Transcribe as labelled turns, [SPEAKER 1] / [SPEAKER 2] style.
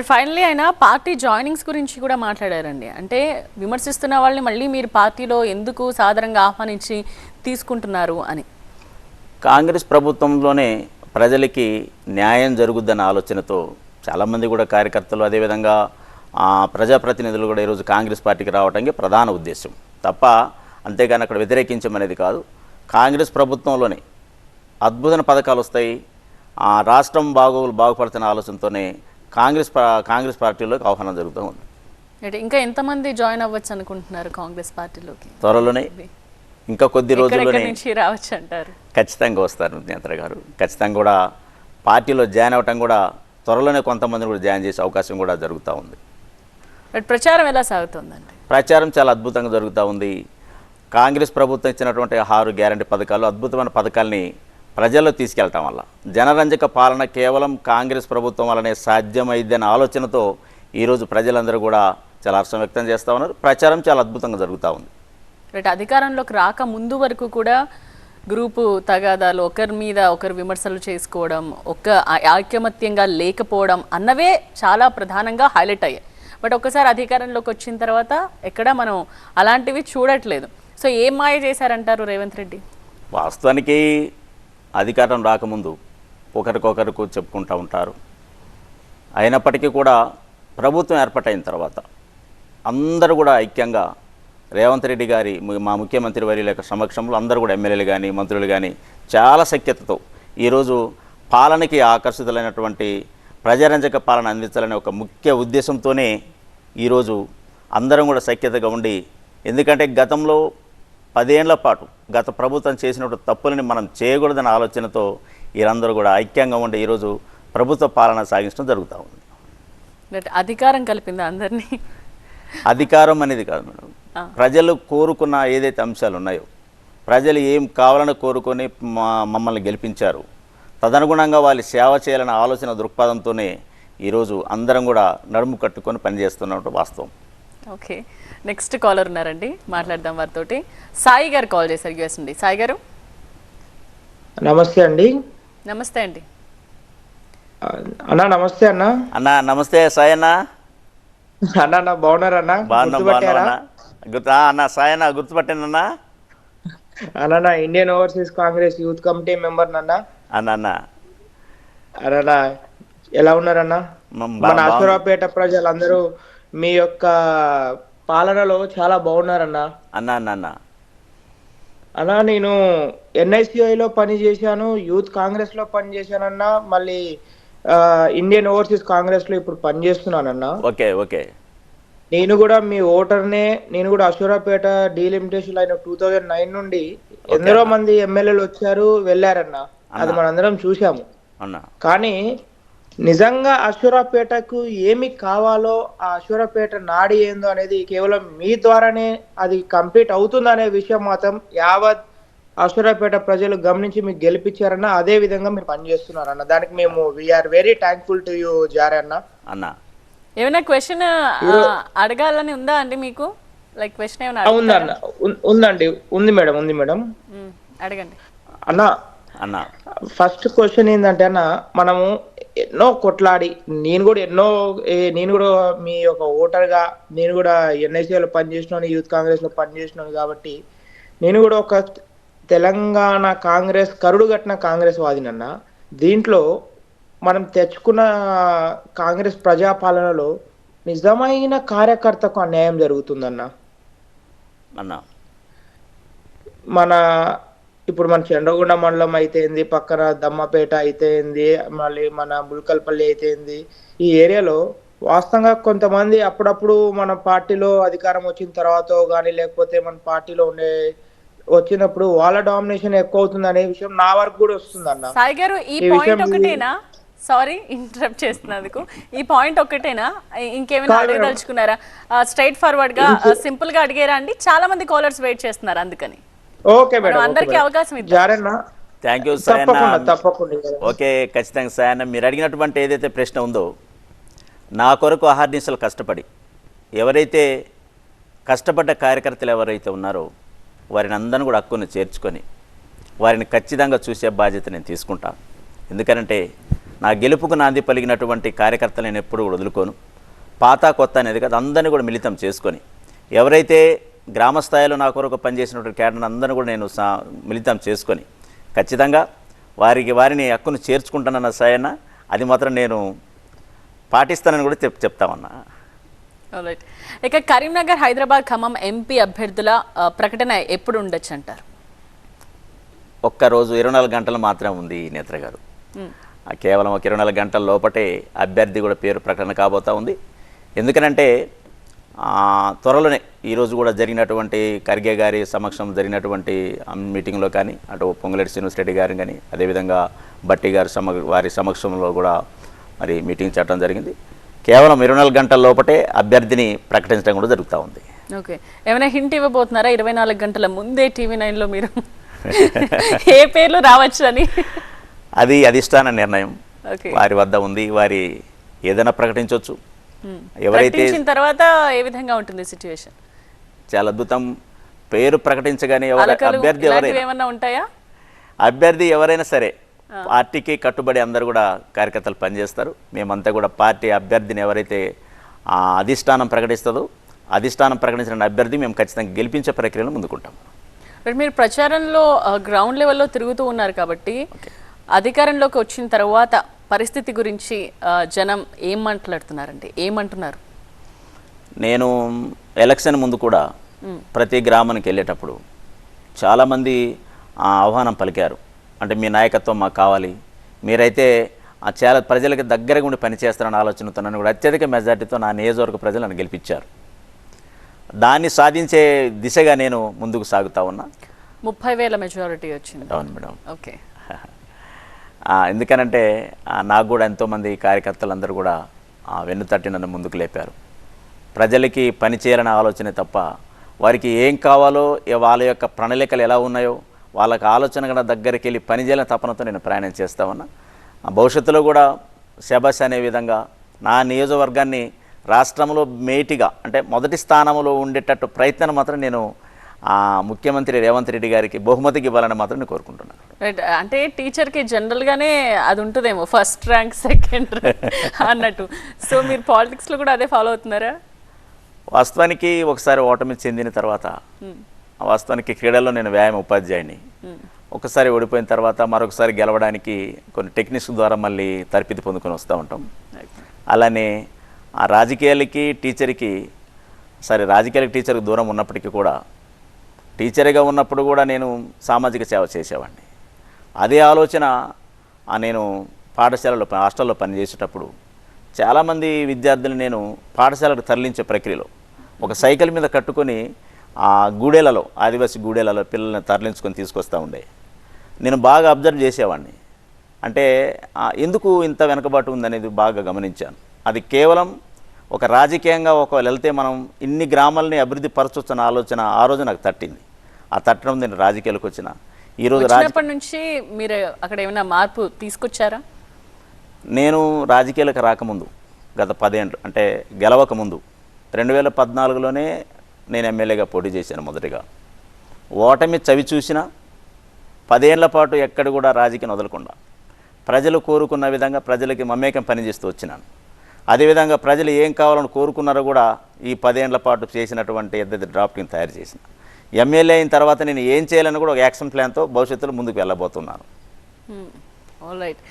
[SPEAKER 1] Finally ఆయన party joinings గురించి కూడా మాట్లాడారండి. అంటే విమర్శిస్తున్న వాళ్ళని మళ్ళీ మీరు పార్టీలో ఎందుకు సాధారణంగా ఆహ్వానించి తీసుకుంటున్నారు అని.
[SPEAKER 2] కాంగ్రెస్ ప్రభుత్వంలోనే ప్రజలకి న్యాయం జరుగుద్దన్న ఆలోచనతో చాలామంది కూడా కార్యకర్తలు అదేవిధంగా ప్రజాప్రతినిధులు కూడా ఈరోజు కాంగ్రెస్ పార్టీకి రావడానికి ప్రధాన ఉద్దేశం తప్ప అంతేగాని అక్కడ వ్యతిరేకించమనేది కాదు. కాంగ్రెస్ ప్రభుత్వంలోనే అద్భుతమైన పథకాలు వస్తాయి, రాష్ట్రం బాగుపడుతున్న ఆలోచనతోనే కాంగ్రెస్ పార్టీలోకి ఆహ్వానం జరుగుతూ ఉంది.
[SPEAKER 1] అంటే ఇంకా ఎంతమంది జాయిన్ అవ్వచ్చు అనుకుంటున్నారు కాంగ్రెస్ పార్టీలోకి?
[SPEAKER 2] త్వరలోనే ఇంకా కొద్ది రోజుల్లోనే
[SPEAKER 1] రావచ్చు అంటారు.
[SPEAKER 2] ఖచ్చితంగా వస్తారు నేత్ర గారు. ఖచ్చితంగా కూడా పార్టీలో జాయిన్ అవ్వటం కూడా త్వరలోనే కొంతమందిని కూడా జాయిన్ చేసే అవకాశం కూడా జరుగుతూ ఉంది.
[SPEAKER 1] ప్రచారం ఎలా సాగుతుందండి?
[SPEAKER 2] ప్రచారం చాలా అద్భుతంగా జరుగుతూ ఉంది. కాంగ్రెస్ ప్రభుత్వం ఇచ్చినటువంటి 6 గ్యారంటీ పథకాలు అద్భుతమైన పథకాల్ని ప్రజల్లో తీసుకెళ్లటం వల్ల జనరంజక పాలన కేవలం కాంగ్రెస్ ప్రభుత్వం వల్లనే సాధ్యమైందనే ఆలోచనతో ఈరోజు ప్రజలందరూ కూడా చాలా హర్షం వ్యక్తం చేస్తూ ఉన్నారు. ప్రచారం చాలా అద్భుతంగా జరుగుతూ ఉంది.
[SPEAKER 1] అధికారంలోకి రాక ముందు వరకు కూడా గ్రూపు తగాదాలు, ఒకరి మీద ఒకరు విమర్శలు చేసుకోవడం, ఐకమత్యంగా లేకపోవడం అన్నవే చాలా ప్రధానంగా హైలైట్ అయ్యాయి. బట్ ఒకసారి అధికారంలోకి వచ్చిన తర్వాత ఎక్కడ మనం అలాంటివి చూడట్లేదు. సో ఏం మాయ చేశారంటారు రేవంత్ రెడ్డి?
[SPEAKER 2] వాస్తవానికి అధికారం రాకముందు ఒకరికొకరికి చెప్పుకుంటూ ఉంటారు. అయినప్పటికీ కూడా ప్రభుత్వం ఏర్పాటైన తర్వాత అందరూ కూడా ఐక్యంగా రేవంత్ రెడ్డి గారి మా ముఖ్యమంత్రి వర్యుల యొక్క సమక్షంలో అందరూ కూడా ఎమ్మెల్యేలు కానీ మంత్రులు కానీ చాలా సఖ్యతతో ఈరోజు పాలనకి ఆకర్షితులైనటువంటి ప్రజారంజక పాలన అందించాలనే ఒక ముఖ్య ఉద్దేశంతోనే ఈరోజు అందరం కూడా సఖ్యతగా ఉండి, ఎందుకంటే గతంలో 10 ఏళ్ల పాటు గత ప్రభుత్వం చేసినటువంటి తప్పులని మనం చేయకూడదన్న ఆలోచనతో వీరందరూ కూడా ఐక్యంగా ఉండి ఈరోజు ప్రభుత్వ పాలన సాగించడం జరుగుతూ ఉంది.
[SPEAKER 1] అధికారం కలిపింది అందరినీ.
[SPEAKER 2] అధికారం అనేది కాదు మేడం, ప్రజలు కోరుకున్న ఏదైతే అంశాలు ఉన్నాయో, ప్రజలు ఏం కావాలని కోరుకొని మమ్మల్ని గెలిపించారు, తదనుగుణంగా వాళ్ళు సేవ చేయాలనే ఆలోచన దృక్పథంతోనే ఈరోజు అందరం కూడా నడుము కట్టుకొని పనిచేస్తున్నట్టు వాస్తవం.
[SPEAKER 1] ఓకే, నెక్స్ట్ కాలర్ ఉన్నారండి, మాట్లాడదాం వారితోటి. సాయి గారు కాల్ చేశారు యూఎస్ నుండి. సాయి గారు
[SPEAKER 3] నమస్తే అండి.
[SPEAKER 1] నమస్తే అండి.
[SPEAKER 3] అన్నా నమస్తే అన్న.
[SPEAKER 2] అన్న నమస్తే సాయి అన్న.
[SPEAKER 3] అన్న బాగున్నారన్నా?
[SPEAKER 2] అన్న సాయి అన్న గుర్తుపట్టానన్నా.
[SPEAKER 3] అన్న Indian overseas Congress youth committee member నన్న.
[SPEAKER 2] అన్న
[SPEAKER 3] ఎలా ఉన్నారన్నా? మన అశ్వరావుపేట ప్రజలందరూ మీ యొక్క పాలనలో చాలా బాగున్నారన్నా. అన్నా నేను NICIలో పని చేశాను, యూత్ కాంగ్రెస్ లో పని చేశానన్నా, మళ్ళీ ఇండియన్ ఓవర్సీస్ కాంగ్రెస్ లో ఇప్పుడు పని చేస్తున్నానన్నా.
[SPEAKER 2] Okay okay.
[SPEAKER 3] నేను కూడా మీ ఓటర్నే. నేను కూడా అశ్వరావుపేట డీలిమిటేషన్ అయిన 2009 నుండి ఎందరో మంది ఎమ్మెల్యేలు వచ్చారు వెళ్ళారన్న, అది మనందరం చూసాము. కానీ నిజంగా అశ్వరావుపేటకు ఏమి కావాలో, ఆ అశ్వరావుపేట నాడి ఏందో అనేది కేవలం మీ ద్వారానే అది కంప్లీట్ అవుతుందనే విషయం మాత్రం యావత్ అశ్వరావుపేట ప్రజలు గమనించి మీకు గెలిపించారన్న. అదే విధంగా మీరు పనిచేస్తున్నారన్న, దానికి మేము we are very thankful to you జారే అన్న.
[SPEAKER 1] ఏమైనా క్వశ్చన్ అడగాలని ఉందా అండి మీకు? లైక్ క్వశ్చన్ ఏమైనా?
[SPEAKER 3] ఉందన్న, ఉందండి. ఉంది మేడం, ఉంది మేడం,
[SPEAKER 1] అడగండి
[SPEAKER 3] అన్న. ఫస్ట్ క్వశ్చన్ ఏంటంటే అన్న, మనము ఎన్నో కొట్లాడి, నేను కూడా మీ యొక్క ఓటర్గా నేను కూడా NICలో పనిచేసినాను, యూత్ కాంగ్రెస్ లో పనిచేసినాను. కాబట్టి నేను కూడా ఒక తెలంగాణ కాంగ్రెస్ కరుడు కట్టిన కాంగ్రెస్ వాదినన్నా. దీంట్లో మనం తెచ్చుకున్న కాంగ్రెస్ ప్రజాపాలనలో నిజమైన కార్యకర్తకు అన్యాయం జరుగుతుందన్న. ఇప్పుడు మన చంద్రగొండ మండలం అయితేంది, పక్కన దమ్మపేట అయితేంది, మళ్ళీ మన బుల్కల్పల్లి అయితేంది, ఈ ఏరియాలో వాస్తవంగా కొంతమంది అప్పుడప్పుడు మన పార్టీలో అధికారం వచ్చిన తర్వాత కానీ లేకపోతే మన పార్టీలో వచ్చినప్పుడు వాళ్ళ డామినేషన్ ఎక్కువ అవుతుంది అనే విషయం నా వరకు కూడా వస్తుంది అన్న.
[SPEAKER 1] సాయి గారు ఈ పాయింట్ ఒకటేనా? సారీ ఇంటరప్ట్ చేస్తున్నందుకు. ఈ పాయింట్ ఒకటేనా, ఇంకేమైనా అడగదలుచుకున్నారా? స్ట్రైట్ ఫార్వర్డ్ గా సింపుల్ గా అడిగారా అండి? చాలా మంది కాలర్స్ వెయిట్ చేస్తున్నారు, అందుకని.
[SPEAKER 3] ఓకే మేడం,
[SPEAKER 1] అందరికీ అవకాశం
[SPEAKER 2] ఇద్దాం. Thank you Sayanna. ఓకే, ఖచ్చితంగా సాయన్న. మీరు అడిగినటువంటి ఏదైతే ప్రశ్న ఉందో, నా కొరకు అహర్నిశలు కష్టపడి ఎవరైతే కష్టపడ్డ కార్యకర్తలు ఎవరైతే ఉన్నారో వారిని అందరిని కూడా హక్కును చేర్చుకొని వారిని ఖచ్చితంగా చూసే బాధ్యత నేను తీసుకుంటాను. ఎందుకంటే నా గెలుపుకు నాంది పలిగినటువంటి కార్యకర్తలు నేను ఎప్పుడు కూడా వదులుకోను. పాత కొత్త అనేది కాదు, అందరినీ కూడా మిళితం చేసుకొని ఎవరైతే గ్రామ స్థాయిలో నా కొరకు పనిచేసినటువంటి క్యాడర్ని అందరినీ కూడా నేను మిళితం చేసుకొని ఖచ్చితంగా వారిని హక్కును చేర్చుకుంటానన్న సాయన్న అది మాత్రం నేను పాటిస్తానని కూడా చెప్తామన్నా.
[SPEAKER 1] రైట్. ఇక కరీంనగర్, హైదరాబాద్, ఖమ్మం ఎంపీ అభ్యర్థుల ప్రకటన ఎప్పుడు ఉండొచ్చు అంటారు?
[SPEAKER 2] ఒక్కరోజు 24 గంటలు మాత్రమే ఉంది నేత్ర గారు. కేవలం ఒక 24 గంటల లోపటే అభ్యర్థి కూడా పేరు ప్రకటన కాబోతా ఉంది. ఎందుకనంటే త్వరలోనే ఈరోజు కూడా జరిగినటువంటి ఖర్గే గారి సమక్షం జరిగినటువంటి మీటింగ్లో కానీ అటు పొంగులేటి శ్రీనివాసరెడ్డి గారు కానీ అదేవిధంగా బట్టి గారి వారి సమక్షంలో కూడా మరి మీటింగ్ చేయడం జరిగింది. కేవలం 24 గంటల లోపటే అభ్యర్థిని ప్రకటించడం కూడా జరుగుతూ ఉంది.
[SPEAKER 1] ఓకే, ఏమైనా హింట్ ఇవ్వబోతున్నారా 24 గంటల ముందే టీవీ9లో మీరు ఏ పేర్లు రావచ్చు అని?
[SPEAKER 2] అది అధిష్టాన నిర్ణయం వారి వద్ద ఉంది. వారి ఏదైనా ప్రకటించవచ్చు.
[SPEAKER 1] ఎవరైతే తర్వాత ఏ విధంగా ఉంటుంది సిచ్యువేషన్?
[SPEAKER 2] చాలా అద్భుతం. పేరు ప్రకటించగానే అభ్యర్థి ఎవరైనా సరే పార్టీకి కట్టుబడి అందరూ కూడా కార్యకర్తలు పనిచేస్తారు. మేమంతా కూడా పార్టీ అభ్యర్థిని ఎవరైతే అధిష్టానం ప్రకటిస్తుందో అధిష్టానం ప్రకటించిన అభ్యర్థి మేము ఖచ్చితంగా గెలిపించే ప్రక్రియలో ముందుకుంటాం.
[SPEAKER 1] మీరు ప్రచారంలో గ్రౌండ్ లెవెల్లో తిరుగుతూ ఉన్నారు కాబట్టి అధికారంలోకి వచ్చిన తర్వాత పరిస్థితి గురించి జనం ఏం మాట్లాడుతున్నారండి, ఏమంటున్నారు?
[SPEAKER 2] నేను ఎలక్షన్ ముందు కూడా ప్రతి గ్రామానికి వెళ్ళేటప్పుడు చాలామంది ఆహ్వానం పలికారు. అంటే మీ నాయకత్వం మాకు కావాలి, మీరైతే చాలా ప్రజలకు దగ్గరగా ఉండి పనిచేస్తారని ఆలోచనతో నన్ను కూడా అత్యధిక మెజార్టీతో నా నియోజకవర్గ ప్రజలు నన్ను గెలిపించారు. దాన్ని సాధించే దిశగా నేను ముందుకు సాగుతా ఉన్నా.
[SPEAKER 1] 30,000 మెజారిటీ వచ్చింది.
[SPEAKER 2] అవును మేడం.
[SPEAKER 1] ఓకే.
[SPEAKER 2] ఎందుకనంటే నాకు కూడా ఎంతోమంది కార్యకర్తలందరూ కూడా వెన్నుతట్టి నన్ను ముందుకు లేపారు. ప్రజలకి పని చేయాలనే ఆలోచనే తప్ప వారికి ఏం కావాలో వాళ్ళ యొక్క ప్రణాళికలు ఎలా ఉన్నాయో వాళ్ళకి ఆలోచన కూడా దగ్గరికి వెళ్ళి పని చేయాలని తపనతో నేను ప్రయాణం చేస్తా ఉన్నా. భవిష్యత్తులో కూడా శబాష్ అనే విధంగా నా నియోజకవర్గాన్ని రాష్ట్రంలో మేటిగా అంటే మొదటి స్థానంలో ఉండేటట్టు ప్రయత్నం మాత్రం నేను ముఖ్యమంత్రి రేవంత్ రెడ్డి గారికి బహుమతికి ఇవ్వాలని మాత్రం నేను కోరుకుంటున్నాను.
[SPEAKER 1] రైట్. అంటే టీచర్కి జనరల్గానే అది ఉంటుందేమో, ఫస్ట్ ర్యాంక్, సెకండ్ అన్నట్టు. సో మీరు పాలిటిక్స్లో కూడా అదే ఫాలో అవుతున్నారా?
[SPEAKER 2] వాస్తవానికి ఒకసారి ఓటమి చెందిన తర్వాత వాస్తవానికి క్రీడల్లో నేను వ్యాయామ ఉపాధ్యాయుని. ఒకసారి ఓడిపోయిన తర్వాత మరొకసారి గెలవడానికి కొన్ని టెక్నిక్స్ ద్వారా మళ్ళీ తరపితి పొందుకొని వస్తూ ఉంటాం. అలానే ఆ రాజకీయాలకి టీచర్కి రాజకీయాలకి టీచర్కి దూరం ఉన్నప్పటికీ కూడా టీచర్గా ఉన్నప్పుడు కూడా నేను సామాజిక సేవ చేసేవాడిని. అదే ఆలోచన నేను పాఠశాలలో హాస్టల్లో పనిచేసేటప్పుడు చాలామంది విద్యార్థులు నేను పాఠశాలకు తరలించే ప్రక్రియలో ఒక సైకిల్ మీద కట్టుకొని గూడెలలో ఆదివాసీ గూడెలలో పిల్లల్ని తరలించుకొని తీసుకొస్తూ ఉండే నేను బాగా అబ్జర్వ్ చేసేవాడిని. అంటే ఎందుకు ఇంత వెనకబాటు ఉందనేది బాగా గమనించాను. అది కేవలం ఒక రాజకీయంగా ఒకవేళ వెళ్తే మనం ఇన్ని గ్రామాలని అభివృద్ధి పరచొచ్చన్న ఆలోచన ఆ రోజు నాకు తట్టింది. ఆ తట్టడం నేను రాజకీయాలకు వచ్చిన ఈరోజు
[SPEAKER 1] నుంచి మీరు అక్కడ ఏమైనా మార్పు తీసుకొచ్చారా?
[SPEAKER 2] నేను రాజకీయాలకు రాకముందు గత 10 ఏళ్ళు అంటే గెలవక ముందు 2014లోనే నేను ఎమ్మెల్యేగా పోటీ చేశాను. మొదటిగా ఓటమి చవి చూసిన 10 ఏళ్ల పాటు ఎక్కడ కూడా రాజకీయం వదలకుండా ప్రజలు కోరుకున్న విధంగా ప్రజలకి మమేకం పనిచేస్తూ వచ్చినాను. అదేవిధంగా ప్రజలు ఏం కావాలని కోరుకున్నారో కూడా ఈ 10 ఏళ్ల పాటు చేసినటువంటి ఏదైతే డ్రాఫ్టింగ్ తయారు చేసిన ఎమ్మెల్యే అయిన తర్వాత నేను ఏం చేయాలని కూడా ఒక యాక్షన్ ప్లాన్తో భవిష్యత్తులో ముందుకు వెళ్ళబోతున్నాను.
[SPEAKER 1] All right.